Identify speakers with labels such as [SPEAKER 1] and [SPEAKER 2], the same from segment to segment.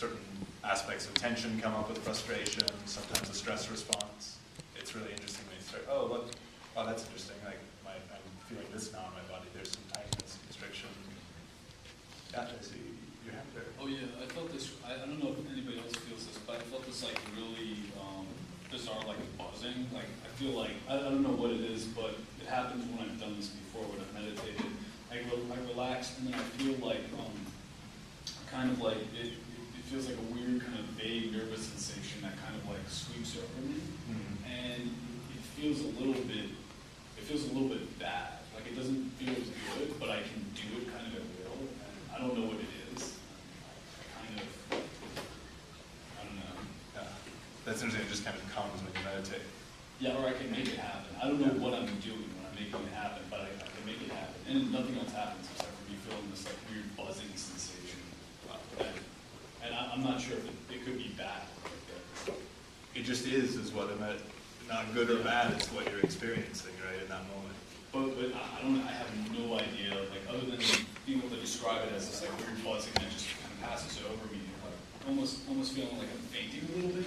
[SPEAKER 1] certain aspects of tension come up with frustration, sometimes a stress response. It's really interesting when you start, oh, look, oh, that's interesting. Like, I'm feeling this now in my body. There's some tightness, constriction. Yeah, I see your hand there.
[SPEAKER 2] Oh yeah, I felt this, I don't know if anybody else feels this, but I felt this like really bizarre, like buzzing. Like, I feel like, I don't know what it is, but it happens when I've done this before, when I've meditated. I relax, and then I feel like, kind of like, it feels like a weird kind of vague nervous sensation that kind of like sweeps over me.
[SPEAKER 1] Mm-hmm.
[SPEAKER 2] And it feels a little bit bad. Like, it doesn't feel as good, but I can do it kind of at will. And I don't know what it is. I don't know.
[SPEAKER 1] Yeah. That's interesting. It just kind of comes when you meditate.
[SPEAKER 2] Yeah, or I can make it happen. I don't know what I'm doing when I'm making it happen, but I can make it happen. And nothing else happens except for me feeling this like weird buzzing sensation. And I'm not sure if it could be bad.
[SPEAKER 1] It just is what it meant. Not good or bad, it's what you're experiencing, right, in that moment.
[SPEAKER 2] But I don't know, I have no idea, like, other than being able to describe it as this like weird buzzing that just kind of passes over me, like almost feeling like I'm fainting a little bit,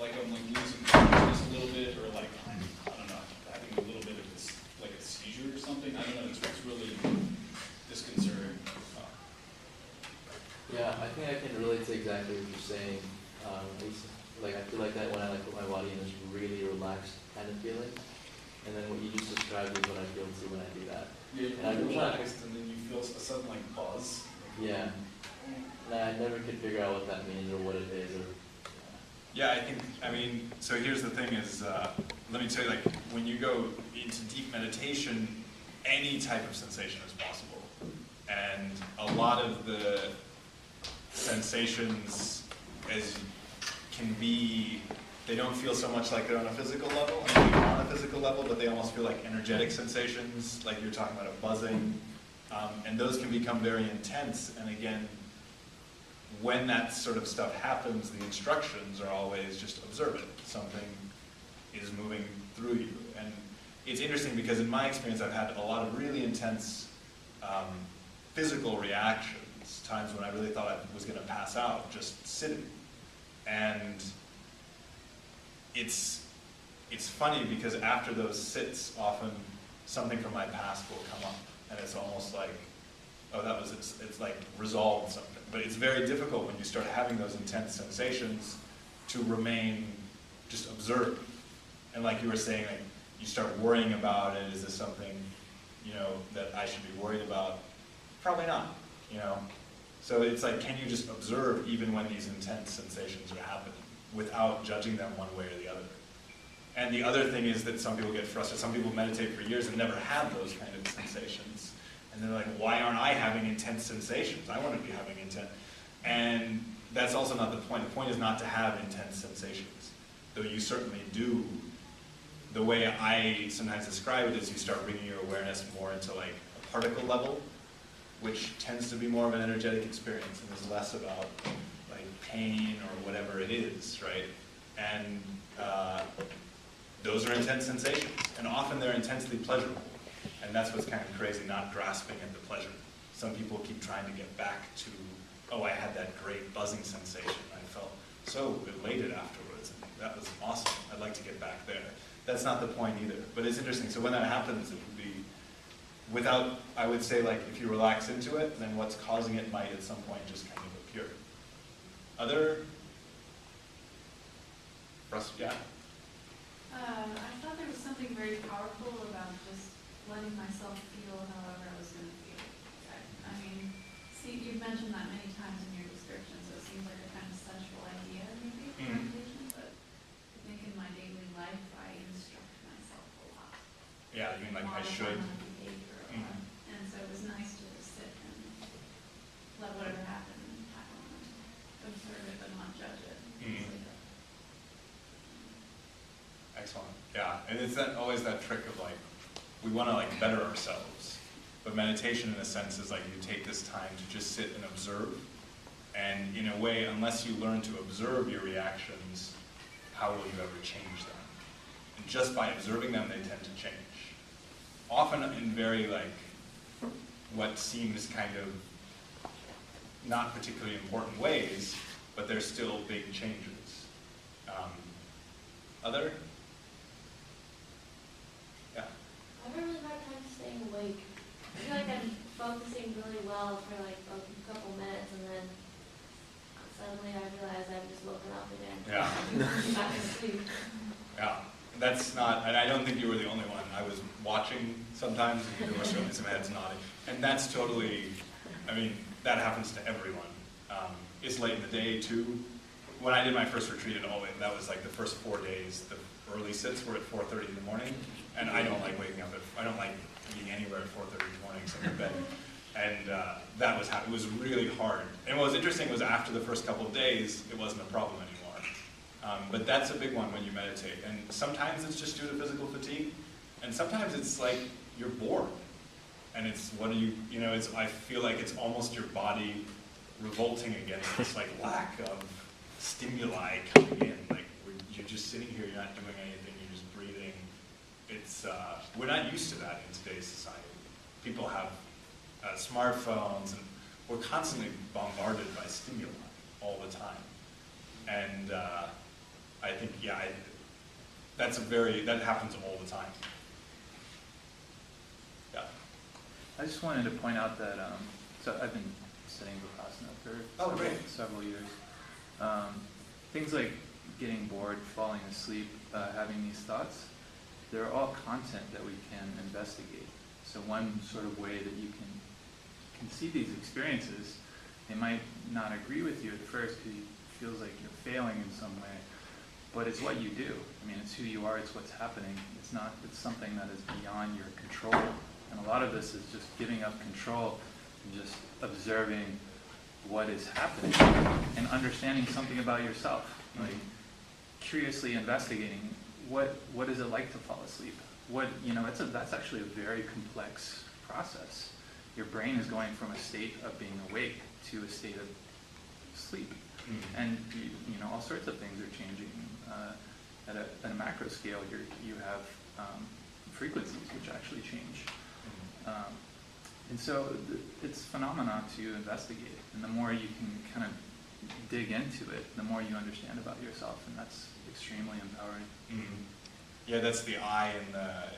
[SPEAKER 2] like I'm like losing consciousness a little bit, or like, I don't know, having a little bit of this, like a seizure or something. I don't know, it's really disconcerting.
[SPEAKER 3] Yeah, I think I can relate to exactly what you're saying. I feel like that when I put my body in this really relaxed kind of feeling, and then what you just described is what I feel too when I do that.
[SPEAKER 2] Yeah,
[SPEAKER 3] and
[SPEAKER 2] you're relaxed, and then you feel a sudden like buzz.
[SPEAKER 3] Yeah, and I never could figure out what that means or what it is. Or
[SPEAKER 1] Yeah, I mean, so here's the thing is, let me tell you, like, when you go into deep meditation, any type of sensation is possible. And a lot of the sensations can be, they don't feel so much like they're on a physical level, I mean, on a physical level, but they almost feel like energetic sensations, like you're talking about a buzzing. And those can become very intense. And again, when that sort of stuff happens, the instructions are always just observe it. Something is moving through you. And it's interesting because in my experience, I've had a lot of really intense physical reactions, times when I really thought I was going to pass out just sitting. And it's funny because after those sits, often something from my past will come up. And it's almost like, oh, it's like resolved something. But it's very difficult when you start having those intense sensations to remain just observed. And like you were saying, like, you start worrying about it. Is this something, that I should be worried about? Probably not, So it's like, can you just observe even when these intense sensations are happening without judging them one way or the other? And the other thing is that some people get frustrated. Some people meditate for years and never have those kind of sensations. And they're like, why aren't I having intense sensations? I want to be having intense. And that's also not the point. The point is not to have intense sensations, though you certainly do. The way I sometimes describe it is you start bringing your awareness more into like a particle level, which tends to be more of an energetic experience and is less about like pain or whatever it is, right? And those are intense sensations, and often they're intensely pleasurable. And that's what's kind of crazy, not grasping at the pleasure. Some people keep trying to get back to, oh, I had that great buzzing sensation. I felt so elated afterwards, and that was awesome. I'd like to get back there. That's not the point either. But it's interesting. So when that happens, it would be, without, I would say, like, if you relax into it, then what's causing it might at some point just kind of appear. Other? Russ, yeah?
[SPEAKER 4] I thought there was something very powerful about just letting myself feel however I was going to feel. I mean, see, you've mentioned that many times in your description, so it seems like a kind of central idea maybe for meditation, but I think in my daily life I instruct myself a lot.
[SPEAKER 1] Yeah, you mean like I should?
[SPEAKER 4] Behavior a lot. And so it was nice to just sit and let whatever happen, observe it but not judge it.
[SPEAKER 1] Excellent. Yeah, and it's always that trick of like, we want to like better ourselves, but meditation in a sense is like you take this time to just sit and observe, and in a way, unless you learn to observe your reactions, how will you ever change them? And just by observing them, they tend to change. Often in very like, what seems kind of not particularly important ways, but they're still big changes. Other? Yeah.
[SPEAKER 5] I have a really hard time staying awake. I feel like I'm focusing really well for like a couple minutes, and then suddenly I realize I've just woken up again.
[SPEAKER 1] Yeah.
[SPEAKER 5] Back asleep.
[SPEAKER 1] Yeah, that's not, and I don't think you were the only one. I was watching sometimes, and there were certainly some heads nodding. And that's totally, I mean, that happens to everyone. It's late in the day too. When I did my first retreat at Olin, that was like the first 4 days, the early sits were at 4:30 in the morning. And I don't like waking up I don't like being anywhere at 4:30 in the morning, so I'm in bed. And that was it was really hard. And what was interesting was after the first couple of days, it wasn't a problem anymore. But that's a big one when you meditate. And sometimes it's just due to physical fatigue, and sometimes it's like you're bored. And it's, what do you know, it's, I feel like it's almost your body revolting against this like lack of stimuli coming in. Like you're just sitting here, you're not doing anything, you're just breathing. It's, we're not used to that in today's society. People have smartphones, and we're constantly bombarded by stimuli all the time. And I think, yeah, that happens all the time. Yeah.
[SPEAKER 6] I just wanted to point out that, so I've been studying Vipassana for several years. Things like getting bored, falling asleep, having these thoughts, they're all content that we can investigate. So one sort of way that you can see these experiences, they might not agree with you at first because it feels like you're failing in some way, but it's what you do. I mean, it's who you are, it's what's happening. It's something that is beyond your control. And a lot of this is just giving up control and just observing what is happening and understanding something about yourself. Like curiously investigating what is it like to fall asleep? That's actually a very complex process. Your brain is going from a state of being awake to a state of sleep. And all sorts of things are changing. At a macro scale, you have frequencies which actually change. And so it's a phenomenon to investigate. And the more you can kind of dig into it, the more you understand about yourself, and that's extremely empowering.
[SPEAKER 1] Mm-hmm. Yeah, that's the I in the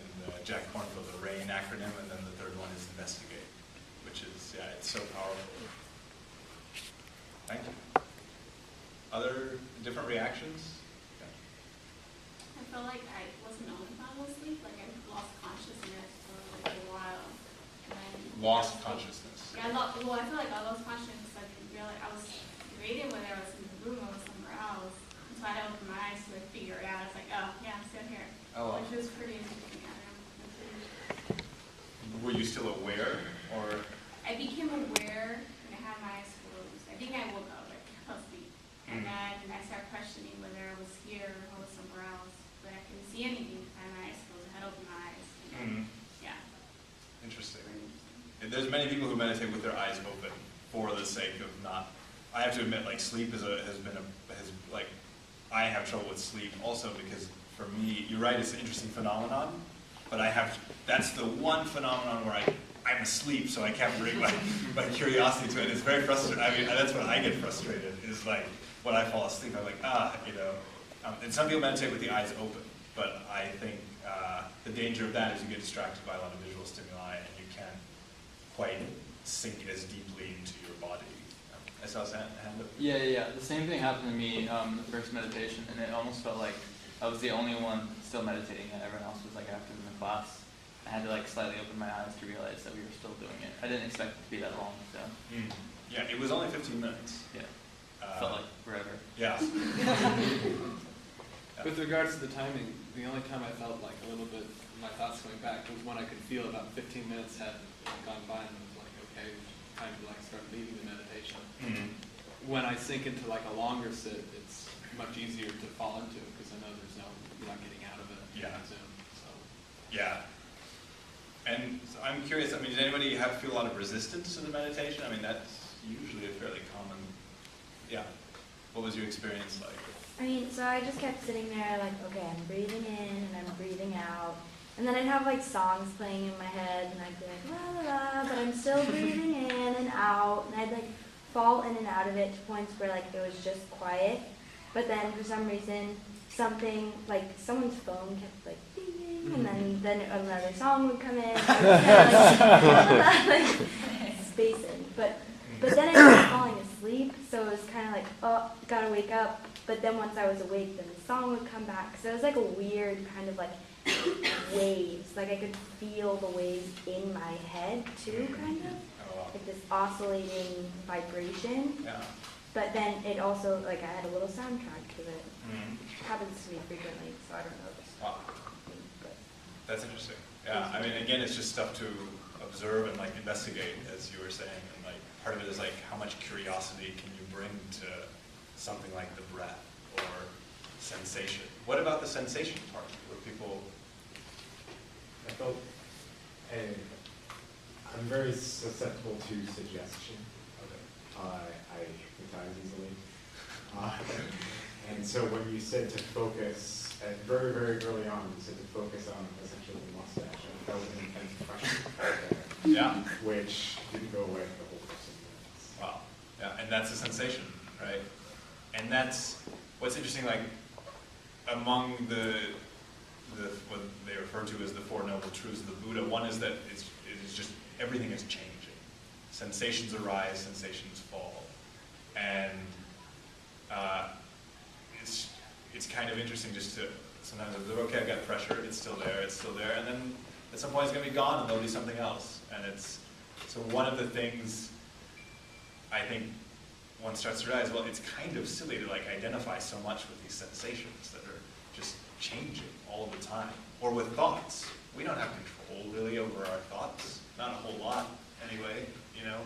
[SPEAKER 1] Jack Kornfield, the RAIN acronym, and then the third one is investigate, which is, yeah, it's so powerful. Thank you. Other different reactions?
[SPEAKER 7] I felt like I wasn't knowing if I was asleep, like I lost consciousness for like a while. And then
[SPEAKER 1] Lost consciousness.
[SPEAKER 7] Yeah, I feel like I lost consciousness. I didn't realize I was reading whether I was in the room or was somewhere else. And so I had to open my eyes to like figure it out. I was like, oh yeah, I'm still here.
[SPEAKER 1] Oh.
[SPEAKER 7] Which was pretty interesting. I don't know.
[SPEAKER 1] Were you still aware, or?
[SPEAKER 7] I became aware and I had my eyes closed. I think I woke up, like I fell asleep. And then I started questioning whether I was here or was somewhere else. But I couldn't see anything. I had my eyes closed. I had to open my eyes. And yeah.
[SPEAKER 1] Interesting. And there's many people who meditate with their eyes open for the sake of not. I have to admit, like sleep I have trouble with sleep also because for me, you're right, it's an interesting phenomenon, but that's the one phenomenon where I'm asleep, so I can't bring my curiosity to it. It's very frustrating. I mean, that's when I get frustrated, is like when I fall asleep, I'm like, and some people meditate with the eyes open, but I think the danger of that is you get distracted by a lot of visual stimuli and you can't quite sink as deeply into your body. I saw a hand up.
[SPEAKER 3] Yeah. The same thing happened to me the first meditation, and it almost felt like I was the only one still meditating, and everyone else was like active in the class. I had to like slightly open my eyes to realize that we were still doing it. I didn't expect it to be that long, so.
[SPEAKER 1] Yeah, it was only 15 minutes.
[SPEAKER 3] Yeah, felt like forever.
[SPEAKER 1] Yeah.
[SPEAKER 8] With regards to the timing, the only time I felt like a little bit, my thoughts going back, was when I could feel about 15 minutes had gone by and it was like, okay, time to like start leaving the meditation. When I sink into like a longer sit, it's much easier to fall into it because I know you're not getting out of it.
[SPEAKER 1] Yeah.
[SPEAKER 8] Zoom, so.
[SPEAKER 1] Yeah. And so I'm curious, I mean, did anybody feel a lot of resistance to the meditation? I mean, that's usually a fairly common, yeah. What was your experience like?
[SPEAKER 5] I mean, so I just kept sitting there like, okay, I'm breathing in and I'm breathing out. And then I'd have like songs playing in my head and I'd be like, la la la, but I'm still breathing in and out. And I'd like
[SPEAKER 9] fall in and out of it to points where like it was just quiet, but then for some reason something like someone's phone kept like ding, and then another song would come in. And I was kind of like spacing, but then I started falling asleep, so it was kind of like, oh, gotta wake up. But then once I was awake, then the song would come back. So it was like a weird kind of like waves. Like I could feel the waves in my head too, kind of.
[SPEAKER 1] Oh, wow.
[SPEAKER 9] Like this oscillating vibration.
[SPEAKER 1] Yeah.
[SPEAKER 9] But then it also, like I had a little soundtrack to it.
[SPEAKER 1] Mhm.
[SPEAKER 9] It happens to me frequently, so I don't know if it's
[SPEAKER 1] Wow.
[SPEAKER 9] but
[SPEAKER 1] That's interesting. Yeah, I mean, again, it's just stuff to observe and like investigate, as you were saying, and like part of it is like how much curiosity can you bring to something like the breath or sensation. What about the sensation part? Where people,
[SPEAKER 10] I felt, and I'm very susceptible to suggestion. I hypnotize easily. And so when you said to focus, very, very early on, you said to focus on essentially the mustache, and that was an intense pressure,
[SPEAKER 1] yeah,
[SPEAKER 10] which didn't go away for the whole course of minutes.
[SPEAKER 1] wow, yeah, and that's a sensation, right? And that's what's interesting. Like among the what they refer to as the Four Noble Truths of the Buddha, one is that it is just everything is changing. Sensations arise, sensations fall, and it's kind of interesting just to sometimes observe, okay, I've got pressure, it's still there, and then at some point it's going to be gone and there'll be something else. And it's, so one of the things I think one starts to realize, well, it's kind of silly to like identify so much with these sensations that are just changing all the time. Or with thoughts. We don't have control really over our thoughts, not a whole lot anyway, you know?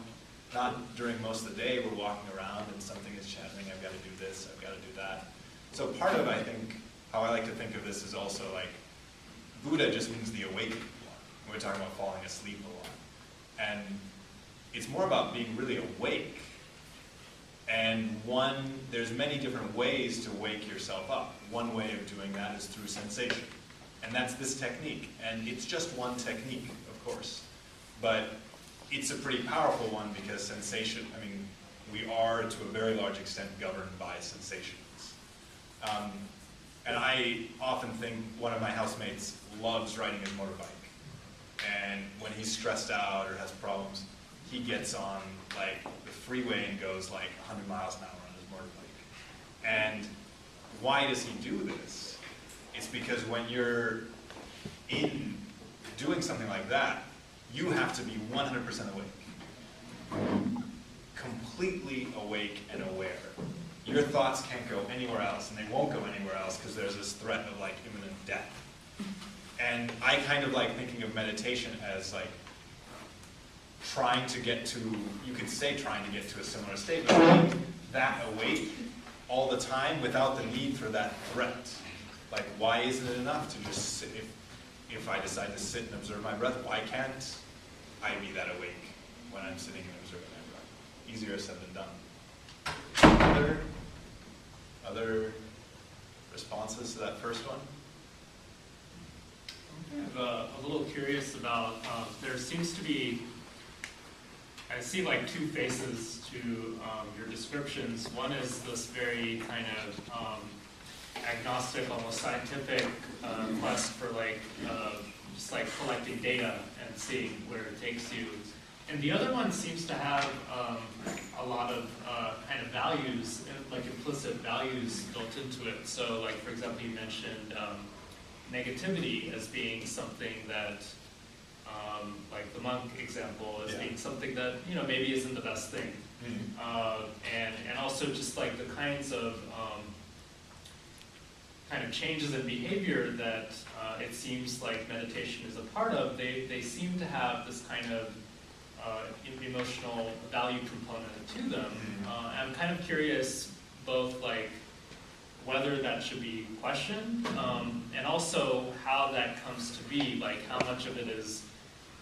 [SPEAKER 1] Not during most of the day, we're walking around and something is happening, I've got to do this, I've got to do that. So part of, I think, how I like to think of this is also like, Buddha just means the awakened one. We're talking about falling asleep a lot. And it's more about being really awake. And there's many different ways to wake yourself up. One way of doing that is through sensation. And that's this technique. And it's just one technique, of course. But it's a pretty powerful one because sensation, I mean, we are to a very large extent governed by sensations. And I often think one of my housemates loves riding his motorbike. And when he's stressed out or has problems, he gets on like the freeway and goes like 100 miles an hour on his motorbike. And why does he do this? It's because when you're in doing something like that, you have to be 100% awake. Completely awake and aware. Your thoughts can't go anywhere else, and they won't go anywhere else because there's this threat of like imminent death. And I kind of like thinking of meditation as like trying to get to, you could say trying to get to a similar state, but being that awake all the time without the need for that threat. Like, why isn't it enough to just sit, if I decide to sit and observe my breath, why can't I be that awake when I'm sitting and observing my breath? Easier said than done. Other responses to that first one?
[SPEAKER 11] I'm a little curious about, there seems to be, I see like two faces to your descriptions. One is this very kind of agnostic, almost scientific quest for like, just like collecting data and seeing where it takes you. And the other one seems to have a lot of kind of values, like implicit values built into it. So like, for example, you mentioned negativity as being something that, like the monk example, as being something that, you know, maybe isn't the best thing. And also just like the kinds of changes in behavior that it seems like meditation is a part of, they seem to have this kind of emotional value component to them. I'm kind of curious both like whether that should be questioned and also how that comes to be, like how much of it is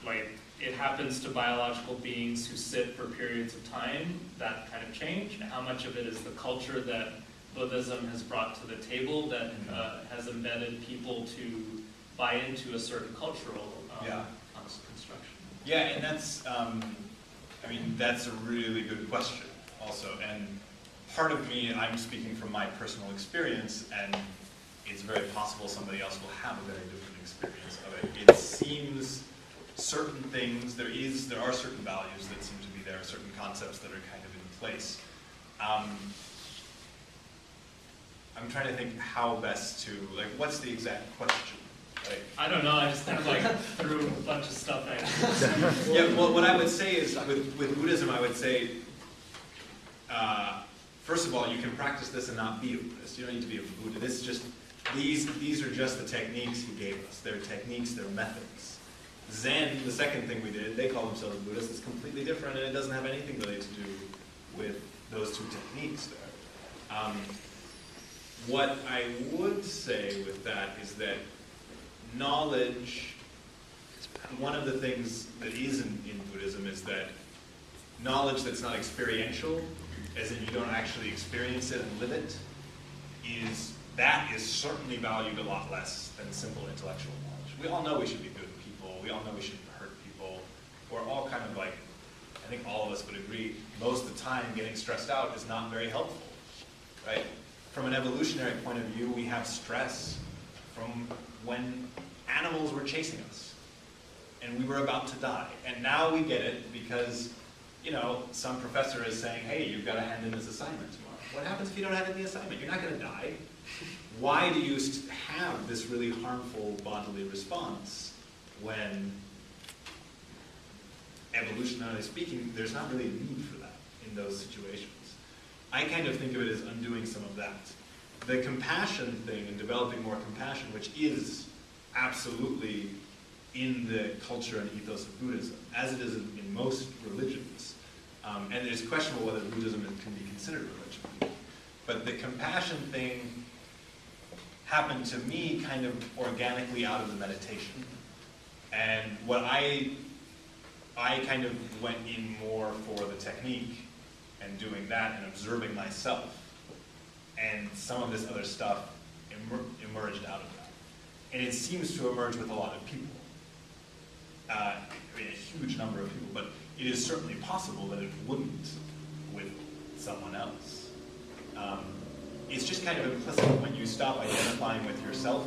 [SPEAKER 11] like it happens to biological beings who sit for periods of time, that kind of change, and how much of it is the culture that Buddhism has brought to the table that has embedded people to buy into a certain cultural construction.
[SPEAKER 1] Yeah, and that's, I mean, that's a really good question also. And part of me, I'm speaking from my personal experience, and it's very possible somebody else will have a very different experience of it. It seems certain things, there are certain values that seem to be there, certain concepts that are kind of in place. I'm trying to think how best to, like, what's the exact question? Like,
[SPEAKER 11] I don't know, I just kind of like threw a bunch of stuff at you.
[SPEAKER 1] yeah, well, what I would say is, with Buddhism, I would say, first of all, you can practice this and not be a Buddhist. You don't need to be a Buddha. This is just, these are just the techniques he gave us. They're techniques, they're methods. Zen, the second thing we did, they call themselves Buddhists. It's completely different, and it doesn't have anything really to do with those two techniques there. What I would say with that is that knowledge, one of the things that is in Buddhism is that knowledge that's not experiential, as in you don't actually experience it and live it, is certainly valued a lot less than simple intellectual knowledge. We all know we should be good people, we all know we shouldn't hurt people. We're all kind of like, I think all of us would agree, most of the time getting stressed out is not very helpful, right? From an evolutionary point of view, we have stress from when animals were chasing us and we were about to die. And now we get it because, you know, some professor is saying, hey, you've got to hand in this assignment tomorrow. What happens if you don't hand in the assignment? You're not going to die. Why do you have this really harmful bodily response when, evolutionarily speaking, there's not really a need for that in those situations? I kind of think of it as undoing some of that. The compassion thing and developing more compassion, which is absolutely in the culture and ethos of Buddhism, as it is in most religions. And it's questionable whether Buddhism can be considered a religion. But the compassion thing happened to me kind of organically out of the meditation. And what I kind of went in more for the technique and doing that and observing myself. And some of this other stuff emerged out of that. And it seems to emerge with a lot of people. I mean, a huge number of people, but it is certainly possible that it wouldn't with someone else. It's just kind of implicit. When you stop identifying with yourself,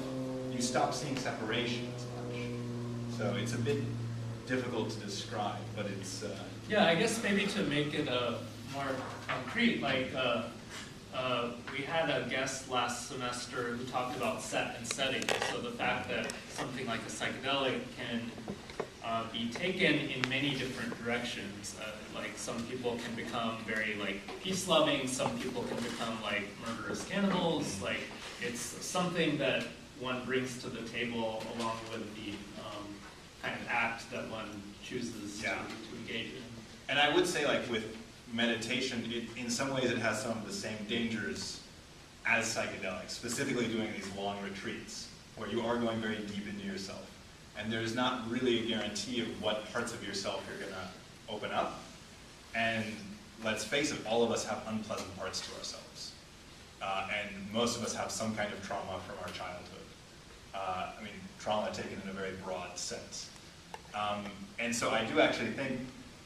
[SPEAKER 1] you stop seeing separation as much. So it's a bit difficult to describe, but it's...
[SPEAKER 11] Yeah, I guess maybe to make it more concrete, like we had a guest last semester who talked about set and setting. So the fact that something like a psychedelic can be taken in many different directions. Like some people can become very like peace-loving, some people can become like murderous cannibals. Like it's something that one brings to the table along with the kind of act that one chooses to engage in.
[SPEAKER 1] And I would say, like with meditation, in some ways it has some of the same dangers as psychedelics, specifically doing these long retreats where you are going very deep into yourself. And there's not really a guarantee of what parts of yourself you're going to open up. And let's face it, all of us have unpleasant parts to ourselves. And most of us have some kind of trauma from our childhood. I mean, trauma taken in a very broad sense. And so I do actually think,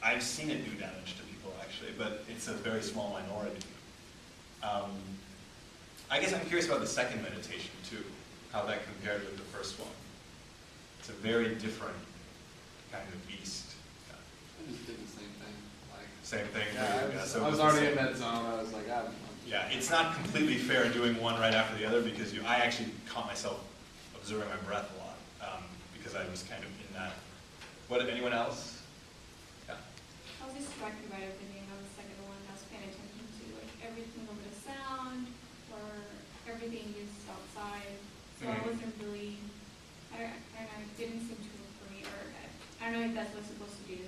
[SPEAKER 1] I've seen it do damage to people actually, but it's a very small minority. I guess I'm curious about the second meditation too, how that compared with the first one. It's a very different kind of beast.
[SPEAKER 8] I just did the same thing. Like,
[SPEAKER 1] same thing.
[SPEAKER 8] Yeah,
[SPEAKER 1] so
[SPEAKER 8] I was already in that zone. I was like,
[SPEAKER 1] yeah, it's not completely fair doing one right after the other because I actually caught myself observing my breath a lot because I was kind of in that. What, anyone else? Yeah.
[SPEAKER 7] I was distracted by everything on the second one. I was paying attention to like everything over the sound or everything is outside. So I wasn't really, I didn't seem to agree, or I don't know if that's what's supposed to do.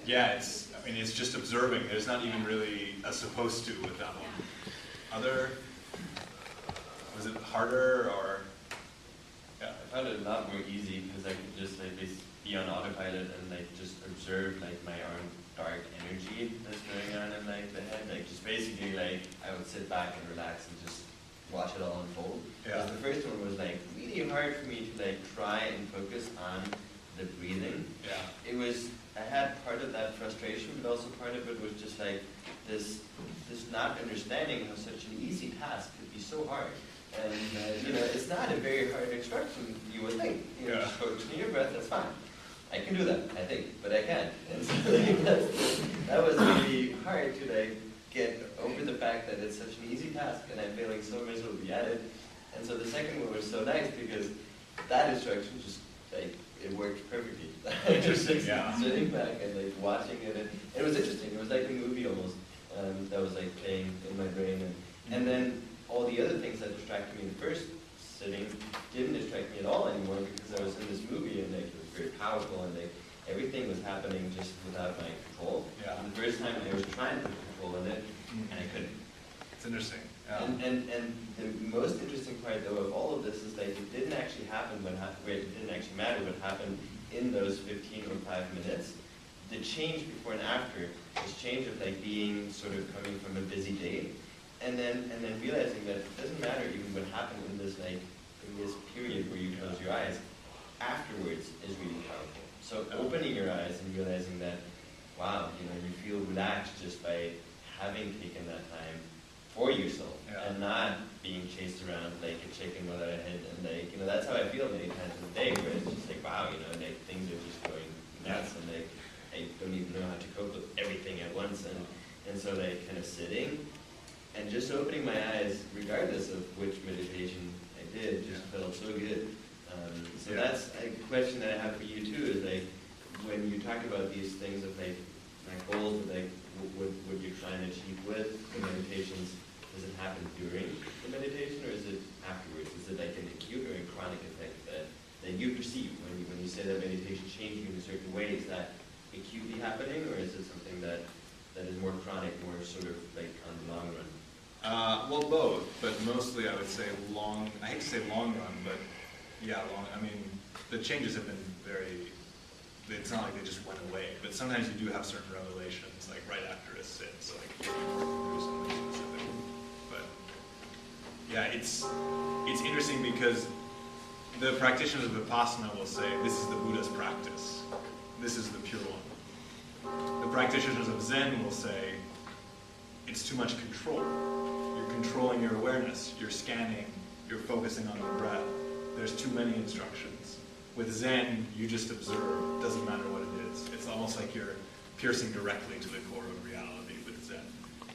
[SPEAKER 1] Yeah, I mean, it's just observing. There's not even really a supposed to with that one. Other, was it harder or? Yeah.
[SPEAKER 12] I found it a lot more easy because I could just like be on autopilot and like just observe like my own dark energy that's going on in like the head. Like just basically like I would sit back and relax and just watch it all unfold.
[SPEAKER 1] Yeah.
[SPEAKER 12] Because the first one was like really hard for me to like try and focus on the breathing.
[SPEAKER 1] Yeah.
[SPEAKER 12] It was, I had part of that frustration, but also part of it was just like this not understanding how such an easy task could be so hard. And, you know, it's not a very hard instruction, you would think. You know, just focus on your breath, that's fine. I can do that, I think, but I can't. And so like, that was really hard to like get over the fact that it's such an easy task and I'm failing so miserably at it. And so the second one was so nice because that instruction just like it worked perfectly. Just like sitting back and like watching it, and it was interesting. It was like a movie almost that was like playing in my brain, and then all the other things that distracted me in the first sitting didn't distract me at all anymore because I was in this movie and like it was very powerful and like everything was happening just without my control.
[SPEAKER 1] Yeah.
[SPEAKER 12] And the first time I was trying to put control in it and I couldn't.
[SPEAKER 1] It's interesting.
[SPEAKER 12] And the most interesting part though of all of this is like it didn't actually happen it didn't actually matter what happened in those 15 or 5 minutes. The change before and after was change of like being sort of coming from a busy day and then realizing that it doesn't matter even what happened in this period where you close your eyes, afterwards is really powerful. So opening your eyes and realizing that, wow, you know, you feel relaxed just by having taken that time for yourself and not being chased around like a chicken without a head, and like, you know, that's how I feel many times in the day where it's just like, wow, you know, like things are just going nuts and like I don't even know how to cope with everything at once, and so like kind of sitting and just opening my eyes regardless of which meditation I did just felt so good. So that's a question that I have for you too, is like when you talk about these things of like my goals of like what you're trying to achieve with the meditations, does it happen during the meditation or is it afterwards? Is it like an acute or a chronic effect that you perceive when you say that meditation changed you in a certain way? Is that acutely happening or is it something that is more chronic, more sort of like on the long run?
[SPEAKER 1] Well, both, but mostly I would say long, I hate to say long run, but yeah, long, I mean, the changes have been very, it's not like they just went away, but sometimes you do have certain revelations, like right after a sit, so like, there's something specific. But, yeah, it's interesting because the practitioners of Vipassana will say, this is the Buddha's practice. This is the pure one. The practitioners of Zen will say, it's too much control. You're controlling your awareness, you're scanning, you're focusing on the breath. There's too many instructions. With Zen, you just observe, doesn't matter what it is. It's almost like you're piercing directly to the core of reality with Zen.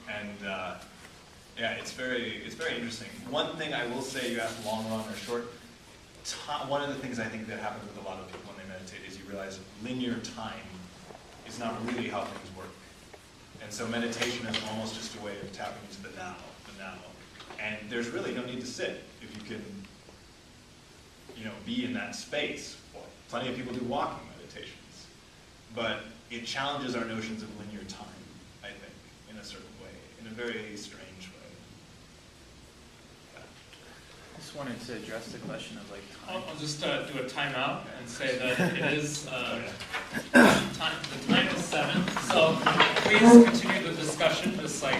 [SPEAKER 1] And yeah, it's very interesting. One thing I will say, you asked long run or short, one of the things I think that happens with a lot of people when they meditate is you realize linear time is not really how things work. And so meditation is almost just a way of tapping into the now. And there's really no need to sit if you can, you know, be in that space. Well, plenty of people do walking meditations, but it challenges our notions of linear time, I think, in a certain way, in a very strange way.
[SPEAKER 6] I just wanted to address the question of like time.
[SPEAKER 11] I'll just do a timeout and say that it is the time is 7. So please continue the discussion. Just like.